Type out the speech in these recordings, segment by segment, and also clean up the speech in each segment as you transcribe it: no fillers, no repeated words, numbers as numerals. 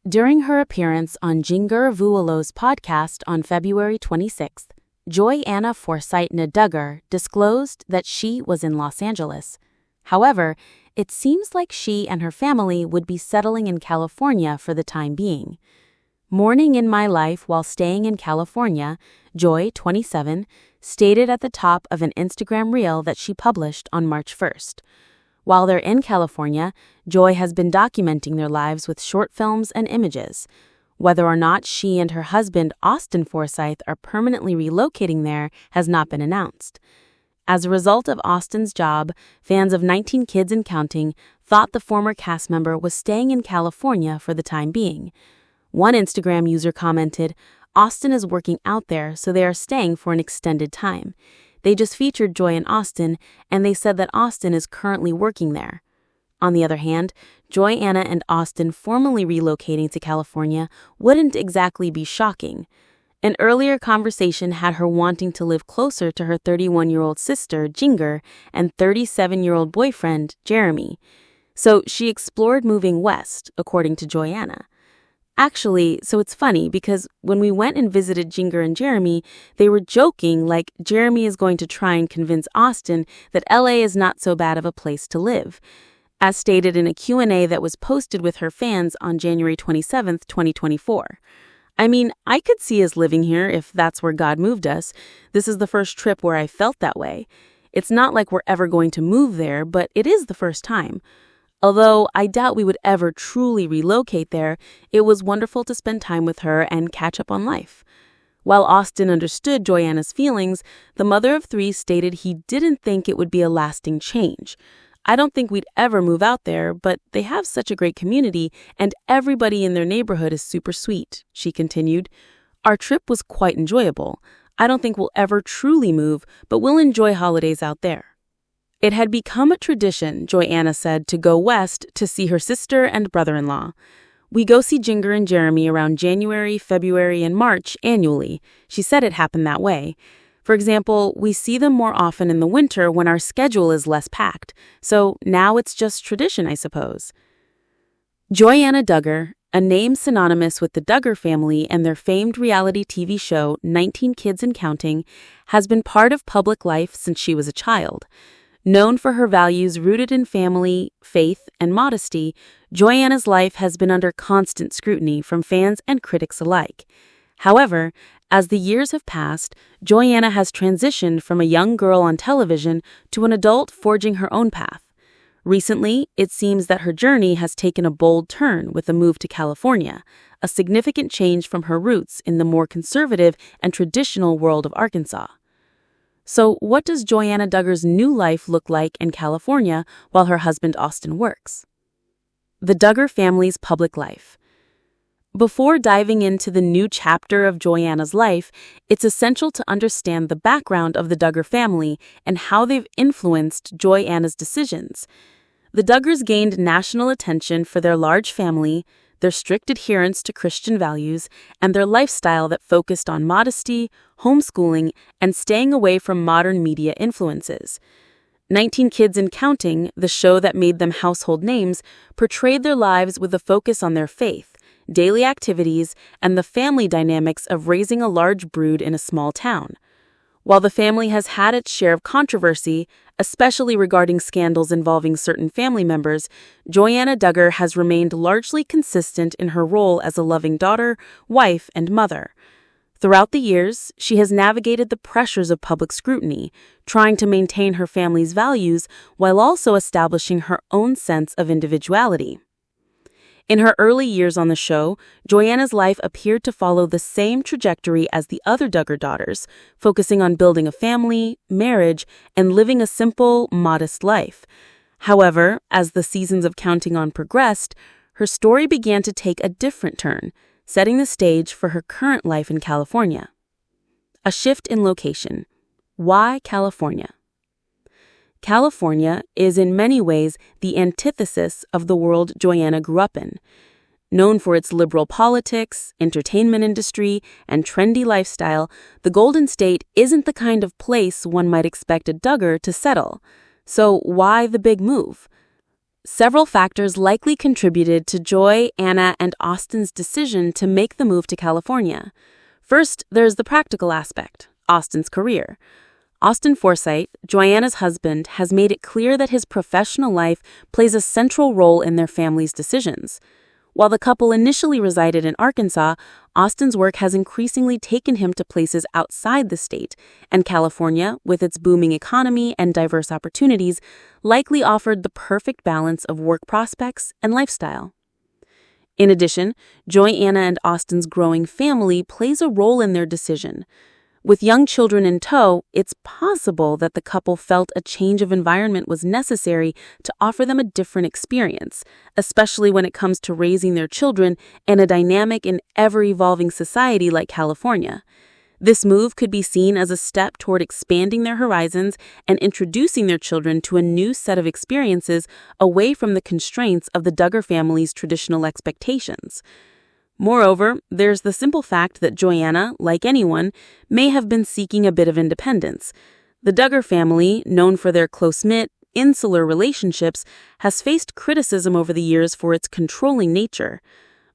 During her appearance on Jinger Vuolo's podcast on February 26th, Joanna Duggar disclosed that she was in Los Angeles. However, it seems like she and her family would be settling in California for the time being. Mourning in my life while staying in California, Joy, 27, stated at the top of an Instagram reel that she published on March 1st. While they're in California, Joy has been documenting their lives with short films and images. Whether or not she and her husband, Austen Forsyth, are permanently relocating there has not been announced. As a result of Austen's job, fans of 19 Kids and Counting thought the former cast member was staying in California for the time being. One Instagram user commented, "Austen is working out there, so they are staying for an extended time. They just featured Joy and Austen, and they said that Austen is currently working there." On the other hand, Joanna and Austen formally relocating to California wouldn't exactly be shocking. An earlier conversation had her wanting to live closer to her 31-year-old sister, Jinger, and 37-year-old boyfriend, Jeremy. So she explored moving west, according to Joanna. Actually, so it's funny because when we went and visited Jinger and Jeremy, they were joking like Jeremy is going to try and convince Austen that LA is not so bad of a place to live. As stated in a Q&A that was posted with her fans on January 27, 2024. I mean, I could see us living here if that's where God moved us. This is the first trip where I felt that way. It's not like we're ever going to move there, but it is the first time. Although I doubt we would ever truly relocate there, it was wonderful to spend time with her and catch up on life. While Austen understood Joanna's feelings, the mother of three stated he didn't think it would be a lasting change. "I don't think we'd ever move out there, but they have such a great community and everybody in their neighborhood is super sweet," she continued. "Our trip was quite enjoyable. I don't think we'll ever truly move, but we'll enjoy holidays out there." It had become a tradition, Joanna said, to go west to see her sister and brother-in-law. "We go see Jinger and Jeremy around January, February, and March annually." She said it happened that way. For example, we see them more often in the winter when our schedule is less packed. So now it's just tradition, I suppose. Joanna Duggar, a name synonymous with the Duggar family and their famed reality TV show 19 Kids and Counting, has been part of public life since she was a child. Known for her values rooted in family, faith, and modesty, Joanna's life has been under constant scrutiny from fans and critics alike. However, as the years have passed, Joanna has transitioned from a young girl on television to an adult forging her own path. Recently, it seems that her journey has taken a bold turn with a move to California, a significant change from her roots in the more conservative and traditional world of Arkansas. So what does Joanna Duggar's new life look like in California while her husband Austen works? The Duggar family's public life. Before diving into the new chapter of Joanna's life, it's essential to understand the background of the Duggar family and how they've influenced Joanna's decisions. The Duggars gained national attention for their large family, their strict adherence to Christian values, and their lifestyle that focused on modesty, homeschooling, and staying away from modern media influences. 19 Kids and Counting, the show that made them household names, portrayed their lives with a focus on their faith, daily activities, and the family dynamics of raising a large brood in a small town. While the family has had its share of controversy, especially regarding scandals involving certain family members, Joanna Duggar has remained largely consistent in her role as a loving daughter, wife, and mother. Throughout the years, she has navigated the pressures of public scrutiny, trying to maintain her family's values while also establishing her own sense of individuality. In her early years on the show, Joanna's life appeared to follow the same trajectory as the other Duggar daughters, focusing on building a family, marriage, and living a simple, modest life. However, as the seasons of Counting On progressed, her story began to take a different turn, setting the stage for her current life in California. A shift in location. Why California? California is in many ways the antithesis of the world Joanna grew up in. Known for its liberal politics, entertainment industry, and trendy lifestyle, the Golden State isn't the kind of place one might expect a Duggar to settle. So why the big move? Several factors likely contributed to Joy, Anna, and Austen's decision to make the move to California. First, there's the practical aspect, Austen's career. Austen Forsythe, Joanna's husband, has made it clear that his professional life plays a central role in their family's decisions. While the couple initially resided in Arkansas, Austen's work has increasingly taken him to places outside the state, and California, with its booming economy and diverse opportunities, likely offered the perfect balance of work prospects and lifestyle. In addition, Joanna and Austen's growing family plays a role in their decision. With young children in tow, it's possible that the couple felt a change of environment was necessary to offer them a different experience, especially when it comes to raising their children in a dynamic and ever-evolving society like California. This move could be seen as a step toward expanding their horizons and introducing their children to a new set of experiences away from the constraints of the Duggar family's traditional expectations. Moreover, there's the simple fact that Joanna, like anyone, may have been seeking a bit of independence. The Duggar family, known for their close-knit, insular relationships, has faced criticism over the years for its controlling nature.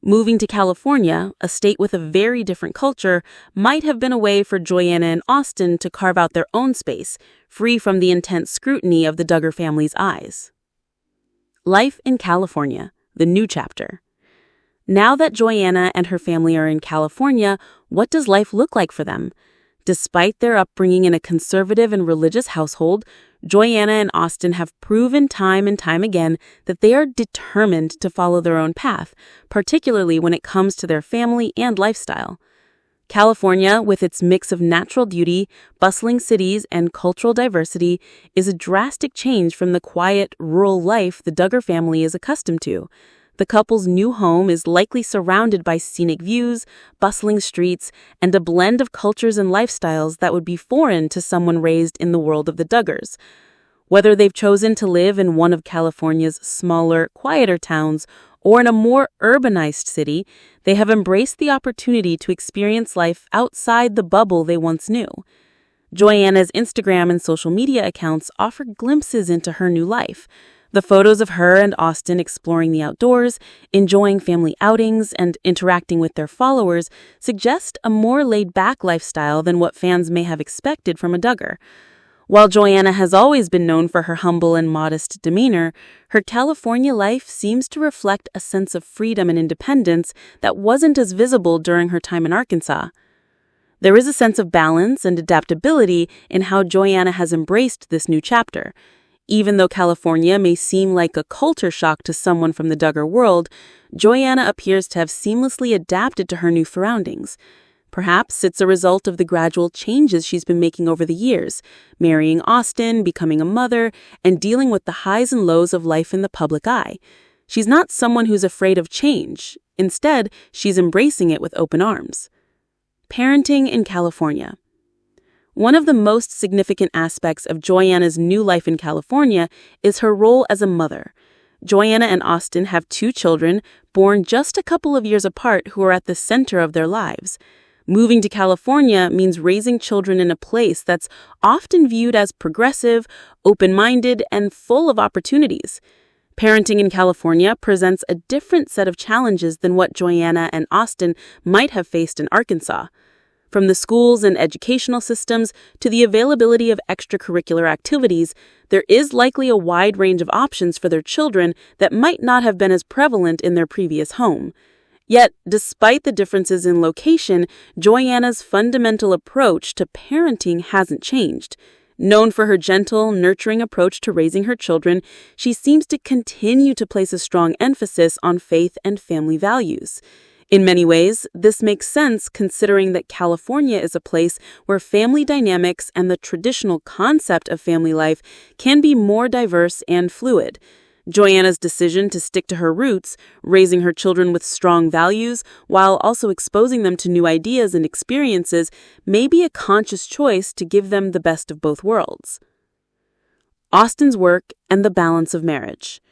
Moving to California, a state with a very different culture, might have been a way for Joanna and Austen to carve out their own space, free from the intense scrutiny of the Duggar family's eyes. Life in California, the new chapter. Now that Joanna and her family are in California, what does life look like for them? Despite their upbringing in a conservative and religious household, Joanna and Austen have proven time and time again that they are determined to follow their own path, particularly when it comes to their family and lifestyle. California, with its mix of natural beauty, bustling cities, and cultural diversity, is a drastic change from the quiet, rural life the Duggar family is accustomed to. The couple's new home is likely surrounded by scenic views, bustling streets, and a blend of cultures and lifestyles that would be foreign to someone raised in the world of the Duggars. Whether they've chosen to live in one of California's smaller, quieter towns or in a more urbanized city, they have embraced the opportunity to experience life outside the bubble they once knew. Joanna's Instagram and social media accounts offer glimpses into her new life. The photos of her and Austen exploring the outdoors, enjoying family outings, and interacting with their followers suggest a more laid-back lifestyle than what fans may have expected from a Duggar. While Joanna has always been known for her humble and modest demeanor, her California life seems to reflect a sense of freedom and independence that wasn't as visible during her time in Arkansas. There is a sense of balance and adaptability in how Joanna has embraced this new chapter. Even though California may seem like a culture shock to someone from the Duggar world, Joanna appears to have seamlessly adapted to her new surroundings. Perhaps it's a result of the gradual changes she's been making over the years, marrying Austen, becoming a mother, and dealing with the highs and lows of life in the public eye. She's not someone who's afraid of change. Instead, she's embracing it with open arms. Parenting in California. One of the most significant aspects of Joanna's new life in California is her role as a mother. Joanna and Austen have 2 children, born just a couple of years apart, who are at the center of their lives. Moving to California means raising children in a place that's often viewed as progressive, open-minded, and full of opportunities. Parenting in California presents a different set of challenges than what Joanna and Austen might have faced in Arkansas. From the schools and educational systems to the availability of extracurricular activities, there is likely a wide range of options for their children that might not have been as prevalent in their previous home. Yet, despite the differences in location, Joanna's fundamental approach to parenting hasn't changed. Known for her gentle, nurturing approach to raising her children, she seems to continue to place a strong emphasis on faith and family values. In many ways, this makes sense considering that California is a place where family dynamics and the traditional concept of family life can be more diverse and fluid. Joanna's decision to stick to her roots, raising her children with strong values while also exposing them to new ideas and experiences, may be a conscious choice to give them the best of both worlds. Austen's work and the balance of marriage.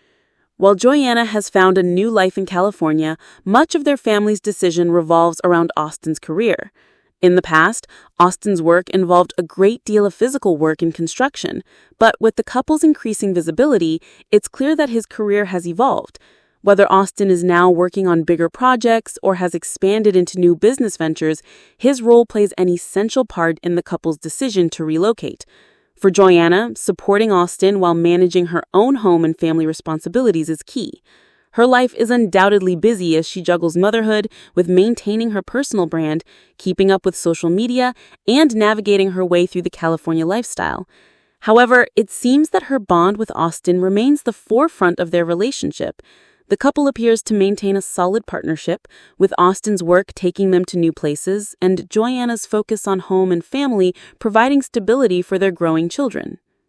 While Joanna has found a new life in California, much of their family's decision revolves around Austen's career. In the past, Austen's work involved a great deal of physical work and construction, but with the couple's increasing visibility, it's clear that his career has evolved. Whether Austen is now working on bigger projects or has expanded into new business ventures, his role plays an essential part in the couple's decision to relocate. For Joanna, supporting Austen while managing her own home and family responsibilities is key. Her life is undoubtedly busy as she juggles motherhood with maintaining her personal brand, keeping up with social media, and navigating her way through the California lifestyle. However, it seems that her bond with Austen remains the forefront of their relationship. The couple appears to maintain a solid partnership, with Austen's work taking them to new places and Joanna's focus on home and family providing stability for their growing children.